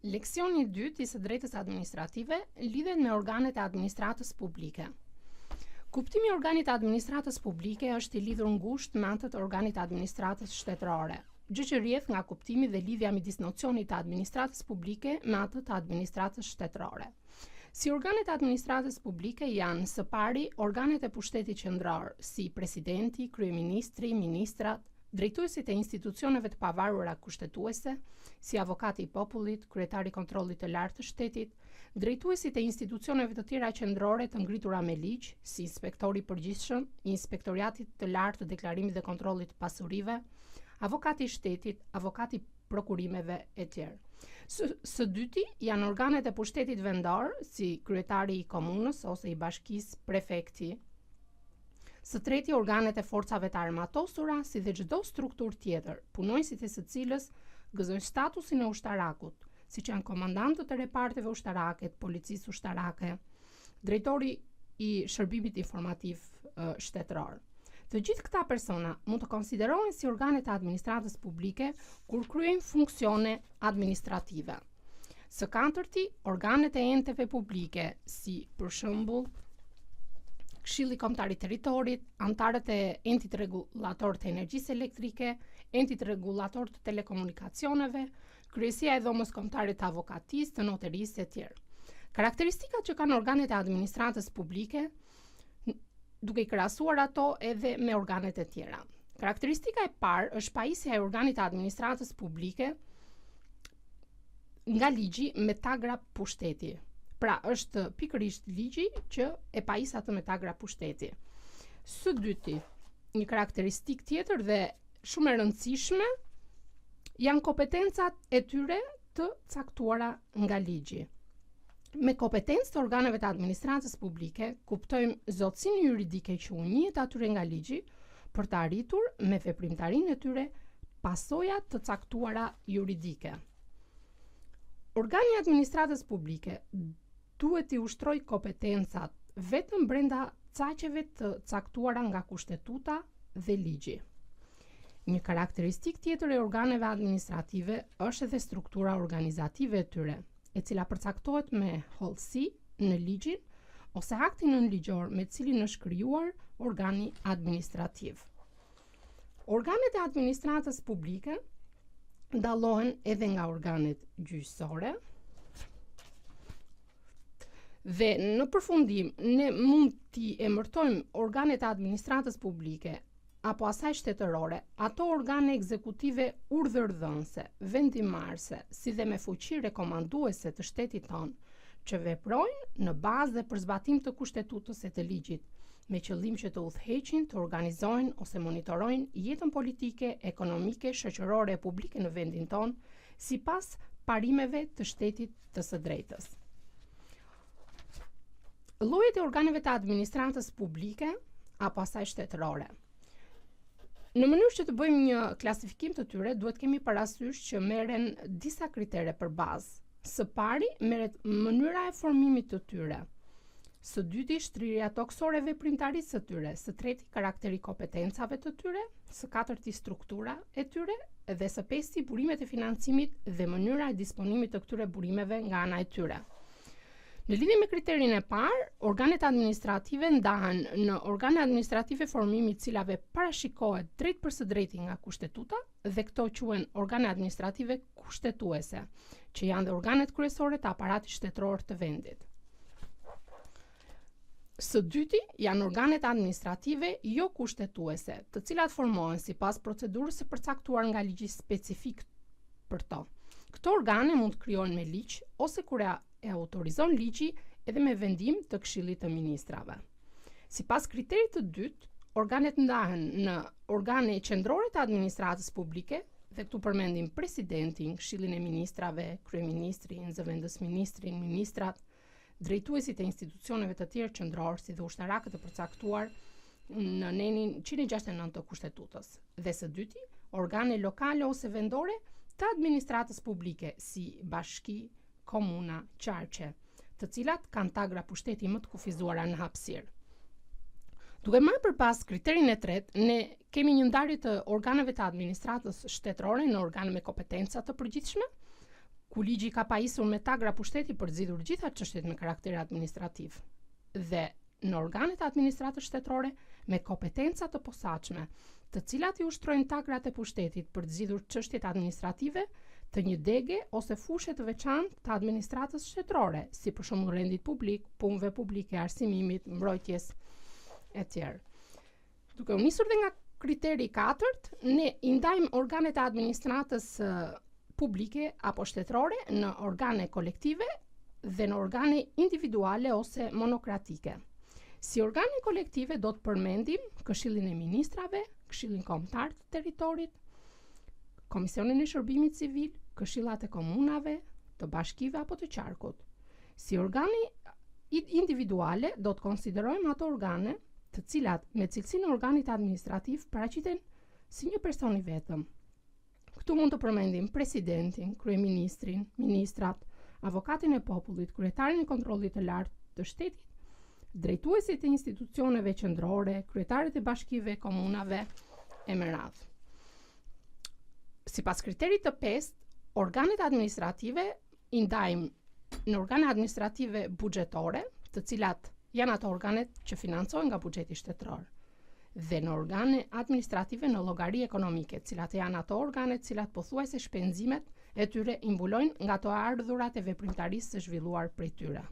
Leksioni i dytë i së drejtës administrative lidhet me organet e administratës publike. Kuptimi i organit të administratës publike është i lidhur ngushtë me anë të organit të administratës shtetërore, gjë që rrjedh nga kuptimi dhe lidhja midis nocionit të administratës publike me atë të administratës shtetërore. Si organet e administratës publike janë së pari organet e pushtetit qendror, si presidenti, kryeministri, ministrat, drejtuesit e institucioneve të pavarura kushtetuese, si avokati i popullit, kryetari i kontrollit të lartë të shtetit, drejtuesit e institucioneve të tjera qendrore të ngritura me ligj, si inspektori i përgjithshëm, inspektoriati të lartë të deklarimit dhe kontrollit të pasurive, avokati i shtetit, avokati i prokurimeve e tjerë. Së dyti janë organet e pushtetit vendor, si kryetari i komunës ose i bashkisë, prefekti. Së treti organet e forcave të armatosura, si dhe çdo strukturë tjetër, punojësit e së cilës gëzojnë statusin e ushtarakut, siç janë komandantët e reparteve ushtarake, policisë ushtarake, drejtori i shërbimit informativ shtetëror. Të gjithë këta persona mund të konsiderohen si organet e administratës publike kur kryejnë funksione administrative. Së katërti, organet e enteve publike, si për shembull Këshilli Kombëtar i Territorit, antarët e entit rregullator të energjisë elektrike, entit rregullator të telekomunikacioneve, kryesia e dhomës kombëtare të avokatisë, të noterisë e tjerë. Karakteristikat që kanë organet e administratës publike, duke i krahasuar ato edhe me organet e tjera. Karakteristika e parë është pajisja e organit të administratës publike nga ligji me tagra pushteti. Pra, është pikërisht ligji që e pajis atë me tagra pushteti. Së dyti, një karakteristikë tjetër dhe shumë e rëndësishme janë kompetencat e tyre të caktuara nga ligji. Me kompetencë të organeve të administratës publike, kuptojmë zotësinë juridike që u njihet atyre nga ligji për të arritur me veprimtarinë e tyre pasojat të caktuara juridike. Organi i administratës publike duhet i ushtrojë kompetencat vetëm brenda caqeve të caktuara nga kushtetuta dhe ligji. Një karakteristikë tjetër e organeve administrative është edhe struktura organizative e tyre, e cila përcaktohet me hollësi në ligjin ose aktin nënligjor me cilin është krijuar organi administrativ. Organet e administratës publike dallohen edhe nga organet gjyqësore. Dhe në përfundim, ne mund t'i emërtojmë organet e administratës publike apo asaj shtetërore, ato organe ekzekutive urdhërdhënëse, vendimarrëse, si dhe me fuqi rekomanduese të shtetit tonë, që veprojnë në bazë dhe për zbatim të kushtetutës e të ligjit, me qëllim që të udhëheqin, të organizojnë ose monitorojnë jetën politike, ekonomike, shoqërore e publike në vendin tonë, sipas parimeve të shtetit të së drejtës. Llojet e organeve të administratës publike apo asaj shtetërore. Në mënyrë që të bëjmë një klasifikim të tyre, duhet kemi parasysh që merren disa kritere për bazë. Së pari, merret mënyra e formimit të tyre. Së dyti, shtrirja toksore e veprimtarisë së tyre. Së treti, karakteri i kompetencave të tyre. Së katërti, struktura e tyre. Dhe së pesti, burimet e financimit dhe mënyra e disponimit të këtyre burimeve nga ana e tyre. Në lidhje me kriterin e parë, organet administrative ndahen në organe administrative formimi i cilave parashikohet drejt për së drejti nga kushtetuta dhe këto quhen organe administrative kushtetuese, që janë dhe organet kryesore të aparatit shtetëror të vendit. Së dyti janë organet administrative jo kushtetuese, të cilat formohen sipas procedurës së përcaktuar nga ligji specifik për to. Këto organe mund të krijohen me ligj ose kur e autorizon ligji edhe me vendim të Këshillit të Ministrave. Sipas kriterit të dytë, organet ndahen në organe qendrore të administratës publike, dhe këtu përmendim presidentin, Këshillin e Ministrave, kryeministrin, zëvendësministrin, ministrat, drejtuesit e institucioneve të tjerë qendror si dhe ushtarakët e përcaktuar në nenin 169 të Kushtetutës. Dhe së dyti, organe lokale ose vendore të administratës publike si bashki, komuna, qarqe, të cilat kanë tagra pushteti më të kufizuara në hapësirë. Duke marrë përpas kriterin e tretë, ne kemi një ndarje të organeve të administratës shtetërore në organe me kompetenca të përgjithshme, ku ligji ka pajisur me tagra pushteti për zgjidhur gjitha çështjet me karakter administrativ. Dhe në organet e administratës shtetërore me kompetenca të posaçme, të cilat i ushtrojnë tagrat e pushtetit për të zgjidhur çështjet administrative të një dege ose fushe të veçantë të administratës shtetërore, si për shembull rendit publik, punëve publike, arsimimit, mbrojtjes etj. Duke u nisur dhe nga kriteri i katërt, ne i ndajmë organet e administratës publike apo shtetërore në organe kolektive dhe në organe individuale ose monokratike. Si organe kolektive do të përmendim Këshillin e Ministrave, Këshillin Kombëtar të Territorit, Komisionin e Shërbimit Civil, Këshillat e Komunave, të Bashkive apo të Qarkut. Si organe individuale do të konsiderojmë ato organe të cilat me cilësinë e organit administrativ paraqiten si një person i vetëm. Këtu mund të përmendim presidentin, kryeministrin, ministrat, avokatin e popullit, kryetarin e kontrollit të lartë të shtetit, drejtuesit e institucioneve qendrore, kryetarit e bashkive, komunave e me radhë. Sipas kriterit të 5, organet administrative i ndajmë në organe administrative buxhetore, të cilat janë ato organet që financohen nga buxheti shtetëror, dhe në organe administrative në llogari ekonomike, të cilat janë ato organe të cilat pothuajse shpenzimet e tyre i mbulojnë nga ato ardhurat e veprimtarisë së zhvilluar prej tyre.